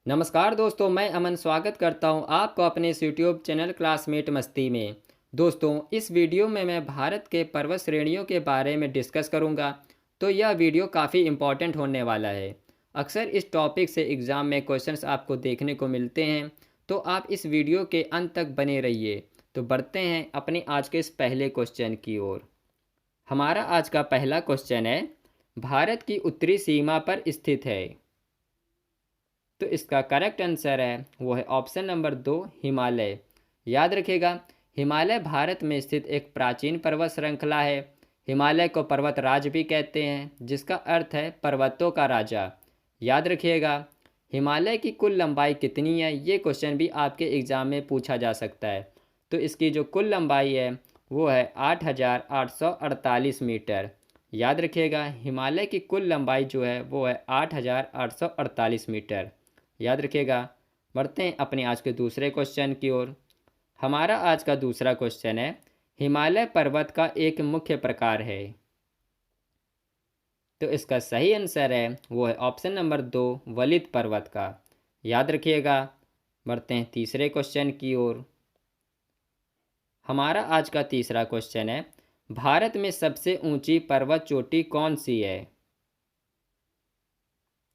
नमस्कार दोस्तों, मैं अमन स्वागत करता हूं आपको अपने इस यूट्यूब चैनल क्लासमेट मस्ती में। दोस्तों, इस वीडियो में मैं भारत के पर्वत श्रेणियों के बारे में डिस्कस करूंगा। तो यह वीडियो काफ़ी इम्पॉर्टेंट होने वाला है। अक्सर इस टॉपिक से एग्ज़ाम में क्वेश्चंस आपको देखने को मिलते हैं, तो आप इस वीडियो के अंत तक बने रहिए। तो बढ़ते हैं अपने आज के इस पहले क्वेश्चन की ओर। हमारा आज का पहला क्वेश्चन है, भारत की उत्तरी सीमा पर स्थित है। तो इसका करेक्ट आंसर है वो है ऑप्शन नंबर 2, हिमालय। याद रखिएगा, हिमालय भारत में स्थित एक प्राचीन पर्वत श्रृंखला है। हिमालय को पर्वत राज भी कहते हैं, जिसका अर्थ है पर्वतों का राजा। याद रखिएगा, हिमालय की कुल लंबाई कितनी है, ये क्वेश्चन भी आपके एग्ज़ाम में पूछा जा सकता है। तो इसकी जो कुल लंबाई है वो है 8,848 मीटर। याद रखिएगा, हिमालय की कुल लंबाई जो है वो है 8,848 मीटर। याद रखिएगा। बढ़ते हैं अपने आज के दूसरे क्वेश्चन की ओर। हमारा आज का दूसरा क्वेश्चन है, हिमालय पर्वत का एक मुख्य प्रकार है। तो इसका सही आंसर है वो है ऑप्शन नंबर 2, वलित पर्वत का। याद रखिएगा। बढ़ते हैं तीसरे क्वेश्चन की ओर। हमारा आज का तीसरा क्वेश्चन है, भारत में सबसे ऊंची पर्वत चोटी कौन सी है।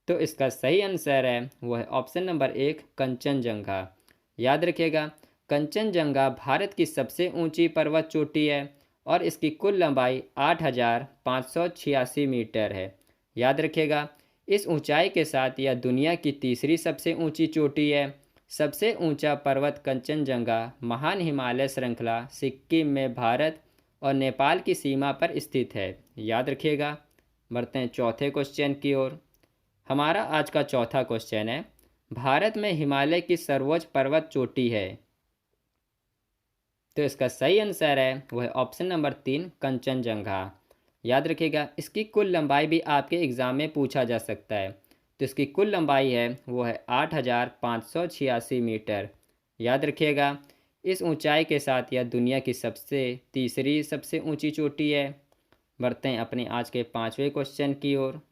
तो इसका सही आंसर है वो है ऑप्शन नंबर 1, कंचनजंगा। याद रखिएगा, कंचनजंगा भारत की सबसे ऊंची पर्वत चोटी है और इसकी कुल लंबाई 8,586 मीटर है। याद रखिएगा, इस ऊंचाई के साथ यह दुनिया की तीसरी सबसे ऊंची चोटी है। सबसे ऊंचा पर्वत कंचनजंगा महान हिमालय श्रृंखला सिक्किम में भारत और नेपाल की सीमा पर स्थित है। याद रखिएगा। बढ़ते हैं चौथे क्वेश्चन की ओर। हमारा आज का चौथा क्वेश्चन है, भारत में हिमालय की सर्वोच्च पर्वत चोटी है। तो इसका सही आंसर है वह ऑप्शन नंबर 3, कंचनजंगा। याद रखिएगा, इसकी कुल लंबाई भी आपके एग्ज़ाम में पूछा जा सकता है। तो इसकी कुल लंबाई है वो है 8,586 मीटर। याद रखिएगा, इस ऊंचाई के साथ यह दुनिया की तीसरी सबसे ऊंची चोटी है। बढ़ते हैं अपने आज के पाँचवें क्वेश्चन की ओर।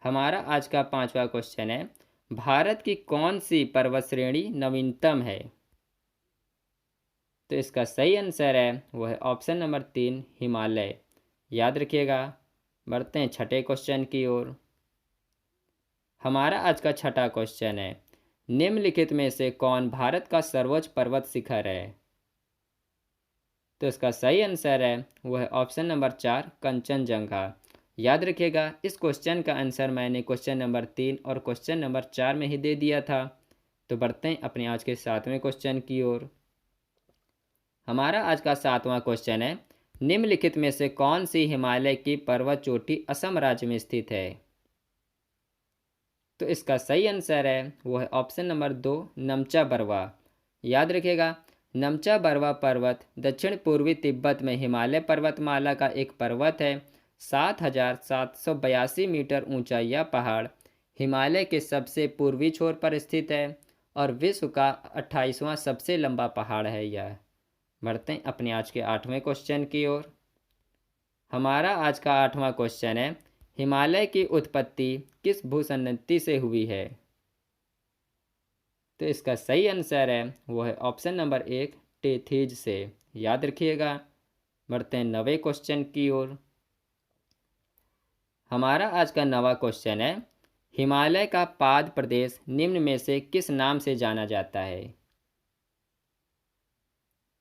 हमारा आज का पांचवा क्वेश्चन है, भारत की कौन सी पर्वत श्रेणी नवीनतम है। तो इसका सही आंसर है वो है ऑप्शन नंबर 3, हिमालय। याद रखिएगा। बढ़ते हैं छठे क्वेश्चन की ओर। हमारा आज का छठा क्वेश्चन है, निम्नलिखित में से कौन भारत का सर्वोच्च पर्वत शिखर है। तो इसका सही आंसर है वो है ऑप्शन नंबर 4, कंचनजंगा। याद रखिएगा, इस क्वेश्चन का आंसर मैंने क्वेश्चन नंबर 3 और क्वेश्चन नंबर 4 में ही दे दिया था। तो बढ़ते हैं अपने आज के सातवें क्वेश्चन की ओर। हमारा आज का सातवां क्वेश्चन है, निम्नलिखित में से कौन सी हिमालय की पर्वत चोटी असम राज्य में स्थित है। तो इसका सही आंसर है वो है ऑप्शन नंबर 2, नमचा बरवा। याद रखिएगा, नमचा बरवा पर्वत दक्षिण पूर्वी तिब्बत में हिमालय पर्वतमाला का एक पर्वत है। 7,782 मीटर ऊंचा यह पहाड़ हिमालय के सबसे पूर्वी छोर पर स्थित है और विश्व का 28वां सबसे लंबा पहाड़ है यह। बढ़ते हैं अपने आज के आठवें क्वेश्चन की ओर। हमारा आज का आठवां क्वेश्चन है, हिमालय की उत्पत्ति किस भूसन्निधि से हुई है। तो इसका सही आंसर है वो है ऑप्शन नंबर 1, टेथीज से। याद रखिएगा। बढ़ते हैं नवे क्वेश्चन की ओर। हमारा आज का नवा क्वेश्चन है, हिमालय का पाद प्रदेश निम्न में से किस नाम से जाना जाता है।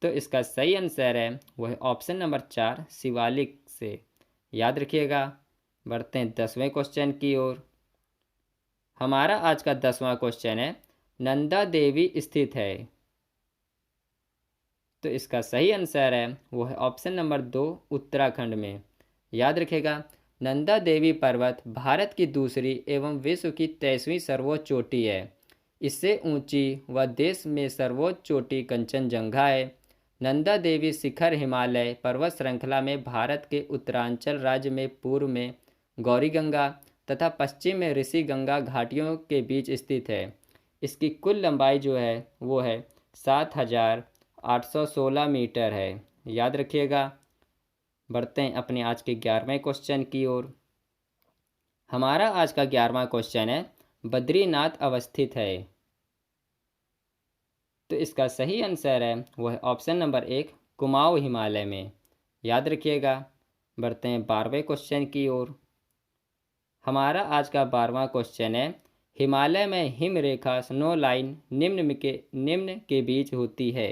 तो इसका सही आंसर है वह ऑप्शन नंबर 4, शिवालिक से। याद रखिएगा। बढ़ते हैं 10वें क्वेश्चन की ओर। हमारा आज का 10वां क्वेश्चन है, नंदा देवी स्थित है। तो इसका सही आंसर है वो है ऑप्शन नंबर 2, उत्तराखंड में। याद रखिएगा, नंदा देवी पर्वत भारत की दूसरी एवं विश्व की 23वीं सर्वोच्च चोटी है। इससे ऊंची व देश में सर्वोच्च चोटी कंचनजंगा है। नंदा देवी शिखर हिमालय पर्वत श्रृंखला में भारत के उत्तरांचल राज्य में पूर्व में गौरीगंगा तथा पश्चिम में ऋषिगंगा घाटियों के बीच स्थित है। इसकी कुल लंबाई जो है वो है 7,816 मीटर है। याद रखिएगा। बढ़ते हैं अपने आज के 11वें क्वेश्चन की ओर। हमारा आज का 11वां क्वेश्चन है, बद्रीनाथ अवस्थित है? तो इसका सही आंसर है वह ऑप्शन नंबर 1 कुमाऊं हिमालय में। याद रखिएगा। बढ़ते हैं 12वें क्वेश्चन की ओर। हमारा आज का 12वां क्वेश्चन है, हिमालय में हिम रेखा स्नो लाइन निम्न के बीच होती है।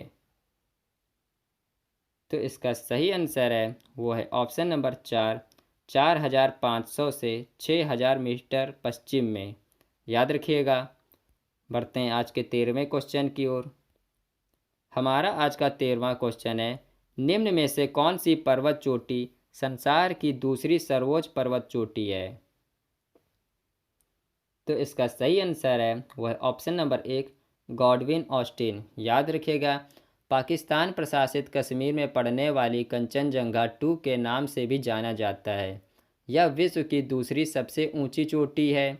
तो इसका सही आंसर है वो है ऑप्शन नंबर 4 4500 से 6000 मीटर पश्चिम में। याद रखिएगा। बढ़ते हैं आज के 13वें क्वेश्चन की ओर। हमारा आज का 13वां क्वेश्चन है, निम्न में से कौन सी पर्वत चोटी संसार की दूसरी सर्वोच्च पर्वत चोटी है? तो इसका सही आंसर है वह ऑप्शन नंबर 1 गॉडविन ऑस्टिन। याद रखिएगा। पाकिस्तान प्रशासित कश्मीर में पड़ने वाली कंचनजंगा 2 के नाम से भी जाना जाता है। यह विश्व की दूसरी सबसे ऊंची चोटी है।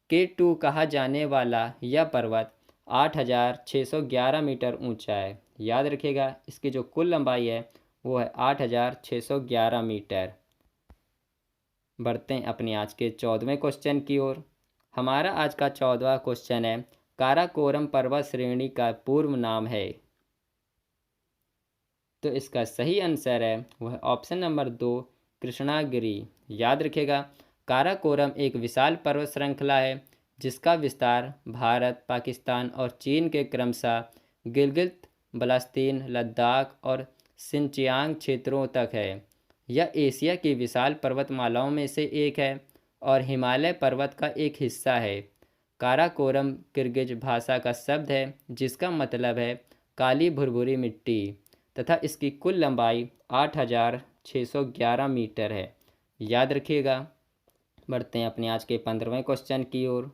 K2 कहा जाने वाला यह पर्वत 8611 मीटर ऊंचा है। याद रखिएगा। इसकी जो कुल लंबाई है वो है 8611 मीटर। बढ़ते हैं अपने आज के 14वें क्वेश्चन की ओर। हमारा आज का 14वां क्वेश्चन है, काराकोरम पर्वत श्रेणी का पूर्व नाम है। तो इसका सही आंसर है वह ऑप्शन नंबर 2 कृष्णागिरी। याद रखिएगा। काराकोरम एक विशाल पर्वत श्रृंखला है जिसका विस्तार भारत, पाकिस्तान और चीन के क्रमशः गिलगित बल्तिस्तान, लद्दाख और सिनचियांग क्षेत्रों तक है। यह एशिया की विशाल पर्वतमालाओं में से एक है और हिमालय पर्वत का एक हिस्सा है। काराकोरम किर्गिज भाषा का शब्द है जिसका मतलब है काली भुरभुरी मिट्टी तथा इसकी कुल लंबाई 8611 मीटर है। याद रखिएगा। बढ़ते हैं अपने आज के 15वें क्वेश्चन की ओर।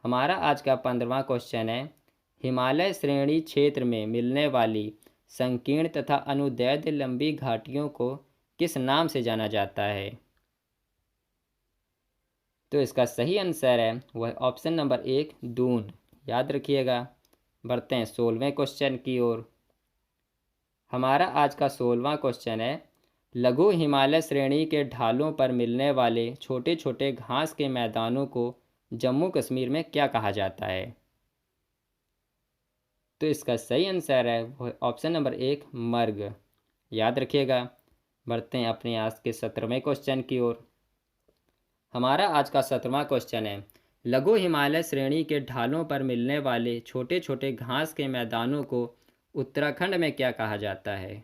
हमारा आज का 15वां क्वेश्चन है, हिमालय श्रेणी क्षेत्र में मिलने वाली संकीर्ण तथा अनुदैर्ध्य लंबी घाटियों को किस नाम से जाना जाता है? तो इसका सही आंसर है वह ऑप्शन नंबर 1 दून। याद रखिएगा। बढ़ते हैं 16वें क्वेश्चन की ओर। हमारा आज का 16वां क्वेश्चन है, लघु हिमालय श्रेणी के ढालों पर मिलने वाले छोटे छोटे घास के मैदानों को जम्मू कश्मीर में क्या कहा जाता है? तो इसका सही आंसर है वह ऑप्शन नंबर 1 मर्ग। याद रखिएगा। बढ़ते हैं अपने आज के 17वें क्वेश्चन की ओर। हमारा आज का 17वां क्वेश्चन है, लघु हिमालय श्रेणी के ढालों पर मिलने वाले छोटे छोटे घास के मैदानों को उत्तराखंड में क्या कहा जाता है?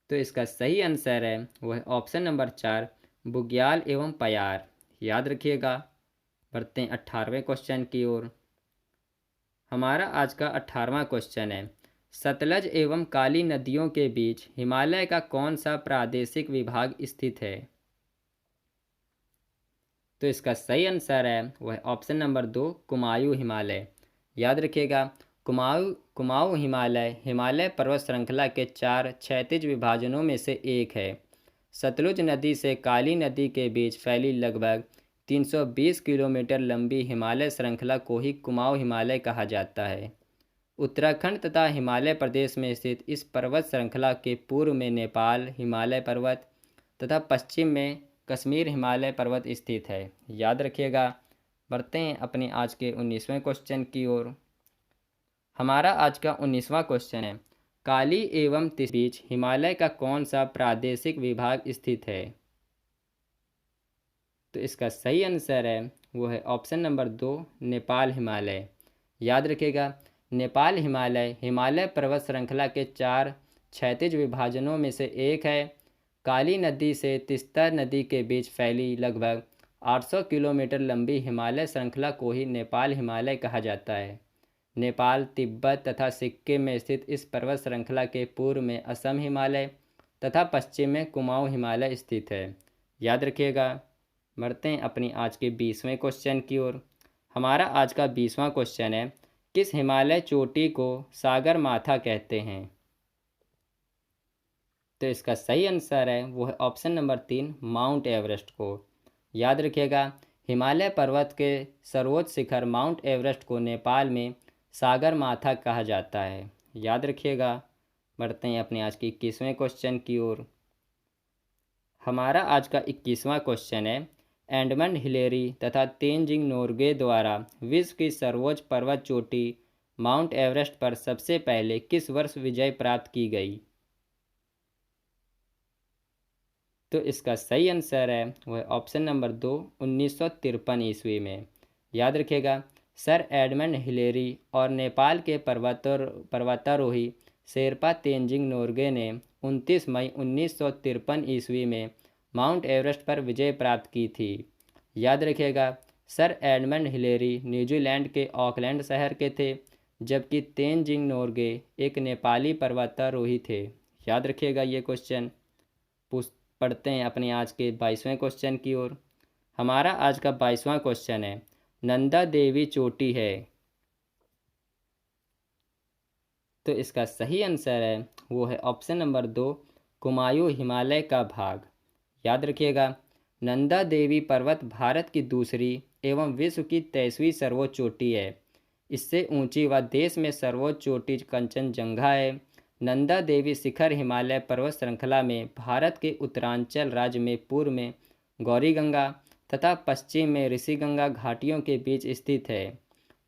तो इसका सही आंसर है वह ऑप्शन नंबर 4 बुग्याल एवं पयार। याद रखिएगा। बढ़ते हैं 18वें क्वेश्चन की ओर। हमारा आज का 18वां क्वेश्चन है, सतलज एवं काली नदियों के बीच हिमालय का कौन सा प्रादेशिक विभाग स्थित है? तो इसका सही आंसर है वह ऑप्शन नंबर 2 कुमाऊं हिमालय। याद रखिएगा। कुमाऊं हिमालय हिमालय पर्वत श्रृंखला के 4 क्षैतिज विभाजनों में से एक है। सतलुज नदी से काली नदी के बीच फैली लगभग 320 किलोमीटर लंबी हिमालय श्रृंखला को ही कुमाऊं हिमालय कहा जाता है। उत्तराखंड तथा हिमाचल प्रदेश में स्थित इस पर्वत श्रृंखला के पूर्व में नेपाल हिमालय पर्वत तथा पश्चिम में कश्मीर हिमालय पर्वत स्थित है। याद रखिएगा। बढ़ते हैं अपने आज के 19वें क्वेश्चन की ओर। हमारा आज का 19वां क्वेश्चन है, काली एवं तिस बीच हिमालय का कौन सा प्रादेशिक विभाग स्थित है? तो इसका सही आंसर है वो है ऑप्शन नंबर 2 नेपाल हिमालय। याद रखिएगा। नेपाल हिमालय हिमालय पर्वत श्रृंखला के 4 क्षैतिज विभाजनों में से एक है। काली नदी से तीस्ता नदी के बीच फैली लगभग 800 किलोमीटर लंबी हिमालय श्रृंखला को ही नेपाल हिमालय कहा जाता है। नेपाल, तिब्बत तथा सिक्किम में स्थित इस पर्वत श्रृंखला के पूर्व में असम हिमालय तथा पश्चिम में कुमाऊं हिमालय स्थित है। याद रखिएगा। बढ़ते हैं अपनी आज के 20वें क्वेश्चन की ओर। हमारा आज का 20वां क्वेश्चन है, किस हिमालय चोटी को सागर माथा कहते हैं? तो इसका सही आंसर है वो है ऑप्शन नंबर 3 माउंट एवरेस्ट को। याद रखिएगा। हिमालय पर्वत के सर्वोच्च शिखर माउंट एवरेस्ट को नेपाल में सागर माथा कहा जाता है। याद रखिएगा। बढ़ते हैं अपने आज के 21वें क्वेश्चन की ओर। हमारा आज का 21वां क्वेश्चन है, एडमंड हिलेरी तथा तेनजिंग नोर्गे द्वारा विश्व की सर्वोच्च पर्वत चोटी माउंट एवरेस्ट पर सबसे पहले किस वर्ष विजय प्राप्त की गई? तो इसका सही आंसर है वह ऑप्शन नंबर 2, 1953 ईस्वी में। याद रखिएगा, सर एडमंड हिलेरी और नेपाल के पर्वतारोही शेरपा तेनजिंग नोर्गे ने 29 मई 1953 ईस्वी में माउंट एवरेस्ट पर विजय प्राप्त की थी। याद रखिएगा, सर एडमंड हिलेरी न्यूजीलैंड के ऑकलैंड शहर के थे, जबकि तेनजिंग नोर्गे एक नेपाली पर्वतारोही थे। याद रखिएगा ये क्वेश्चन। पढ़ते हैं अपने आज के 22वें क्वेश्चन की ओर। हमारा आज का 22वां क्वेश्चन है, नंदा देवी चोटी है। तो इसका सही आंसर है वो है ऑप्शन नंबर 2, कुमायूं हिमालय का भाग। याद रखिएगा, नंदा देवी पर्वत भारत की दूसरी एवं विश्व की 23वीं सर्वोच्च चोटी है। इससे ऊंची व देश में सर्वोच्च चोटी कंचनजंगा है। नंदा देवी शिखर हिमालय पर्वत श्रृंखला में भारत के उत्तरांचल राज्य में पूर्व में गौरीगंगा तथा पश्चिम में ऋषिगंगा घाटियों के बीच स्थित है।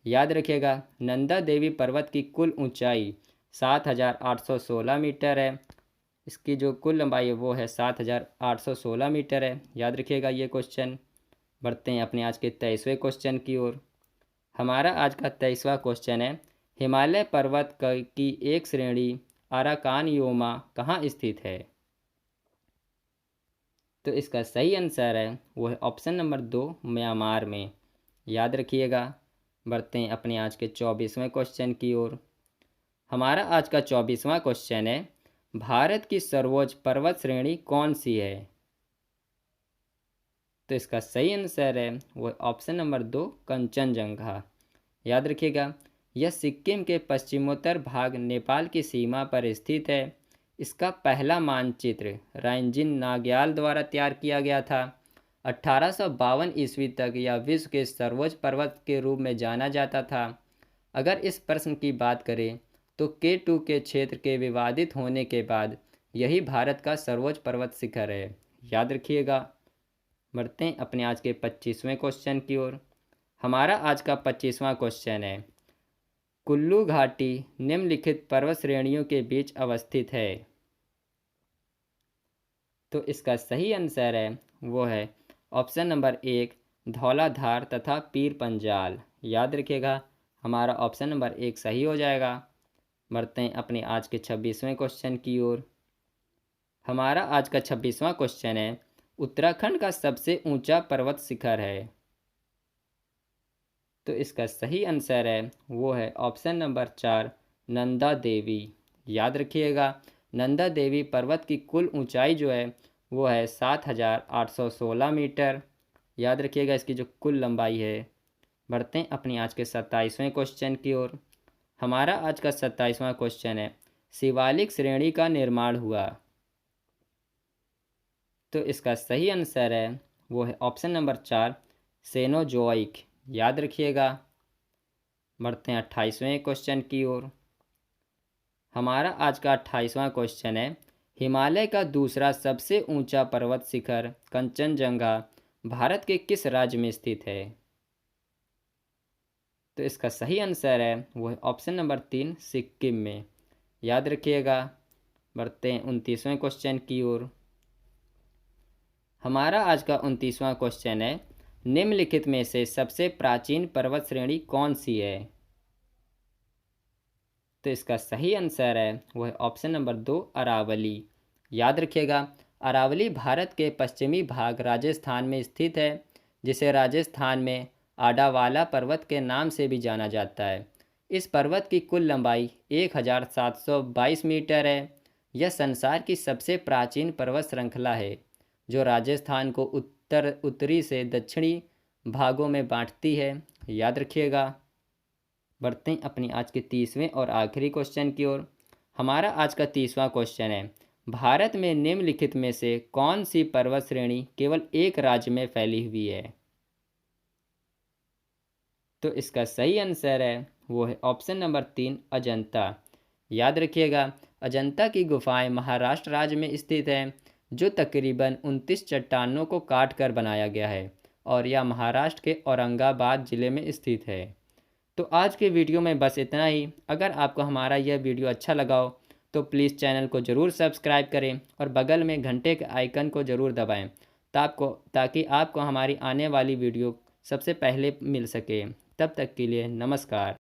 याद रखिएगा, नंदा देवी पर्वत की कुल ऊंचाई 7,816 मीटर है। इसकी जो कुल लंबाई है वो है 7,816 मीटर है। याद रखिएगा ये क्वेश्चन। बढ़ते हैं अपने आज के 23वें क्वेश्चन की ओर। हमारा आज का 23वां क्वेश्चन है, हिमालय पर्वत की एक श्रेणी अराकान योमा कहाँ स्थित है? तो इसका सही आंसर है वो है ऑप्शन नंबर 2, म्यांमार में। याद रखिएगा। बढ़ते हैं अपने आज के 24वें क्वेश्चन की ओर। हमारा आज का 24वां क्वेश्चन है, भारत की सर्वोच्च पर्वत श्रेणी कौन सी है? तो इसका सही आंसर है वो ऑप्शन नंबर 2, कंचनजंगा। याद रखिएगा, यह सिक्किम के पश्चिमोत्तर भाग नेपाल की सीमा पर स्थित है। इसका पहला मानचित्र राइंजिन नाग्याल द्वारा तैयार किया गया था। 1852 ईस्वी तक यह विश्व के सर्वोच्च पर्वत के रूप में जाना जाता था। अगर इस प्रश्न की बात करें तो K2 के क्षेत्र के विवादित होने के बाद यही भारत का सर्वोच्च पर्वत शिखर है। याद रखिएगा। बढ़ते हैं अपने आज के 25वें क्वेश्चन की ओर। हमारा आज का 25वां क्वेश्चन है, कुल्लू घाटी निम्नलिखित पर्वत श्रेणियों के बीच अवस्थित है। तो इसका सही आंसर है वो है ऑप्शन नंबर 1, धौलाधार तथा पीर पंजाल। याद रखिएगा, हमारा ऑप्शन नंबर 1 सही हो जाएगा। बढ़ते हैं अपने आज के 26वें क्वेश्चन की ओर। हमारा आज का 26वां क्वेश्चन है, उत्तराखंड का सबसे ऊंचा पर्वत शिखर है। तो इसका सही आंसर है वो है ऑप्शन नंबर 4, नंदा देवी। याद रखिएगा, नंदा देवी पर्वत की कुल ऊंचाई जो है वो है 7,816 मीटर। याद रखिएगा इसकी जो कुल लंबाई है। बढ़ते हैं अपनी आज के 27वें क्वेश्चन की ओर। हमारा आज का 27वां क्वेश्चन है, शिवालिक श्रेणी का निर्माण हुआ। तो इसका सही आंसर है वो है ऑप्शन नंबर 4, सेनोजोइक। याद रखिएगा। बढ़ते हैं 28वें क्वेश्चन की ओर। हमारा आज का 28वां क्वेश्चन है, हिमालय का दूसरा सबसे ऊंचा पर्वत शिखर कंचनजंगा भारत के किस राज्य में स्थित है? तो इसका सही आंसर है वो है ऑप्शन नंबर 3, सिक्किम में। याद रखिएगा। बढ़ते हैं 29वें क्वेश्चन की ओर। हमारा आज का 29वां क्वेश्चन है, निम्नलिखित में से सबसे प्राचीन पर्वत श्रेणी कौन सी है? तो इसका सही आंसर है वो है ऑप्शन नंबर 2, अरावली। याद रखिएगा, अरावली भारत के पश्चिमी भाग राजस्थान में स्थित है, जिसे राजस्थान में आडावाला पर्वत के नाम से भी जाना जाता है। इस पर्वत की कुल लंबाई 1,722 मीटर है। यह संसार की सबसे प्राचीन पर्वत श्रृंखला है, जो राजस्थान को उत्तरी से दक्षिणी भागों में बांटती है। याद रखिएगा। बढ़ते हैं अपनी आज के 30वें और आखिरी क्वेश्चन की ओर। हमारा आज का 30वां क्वेश्चन है, भारत में निम्नलिखित में से कौन सी पर्वत श्रेणी केवल एक राज्य में फैली हुई है? तो इसका सही आंसर है वो है ऑप्शन नंबर 3, अजंता। याद रखिएगा, अजंता की गुफाएं महाराष्ट्र राज्य में स्थित हैं, जो तकरीबन 29 चट्टानों को काट कर बनाया गया है और यह महाराष्ट्र के औरंगाबाद ज़िले में स्थित है। तो आज के वीडियो में बस इतना ही। अगर आपको हमारा यह वीडियो अच्छा लगा हो तो प्लीज़ चैनल को ज़रूर सब्सक्राइब करें और बगल में घंटे के आइकन को ज़रूर दबाएं ताकि आपको हमारी आने वाली वीडियो सबसे पहले मिल सके। तब तक के लिए नमस्कार।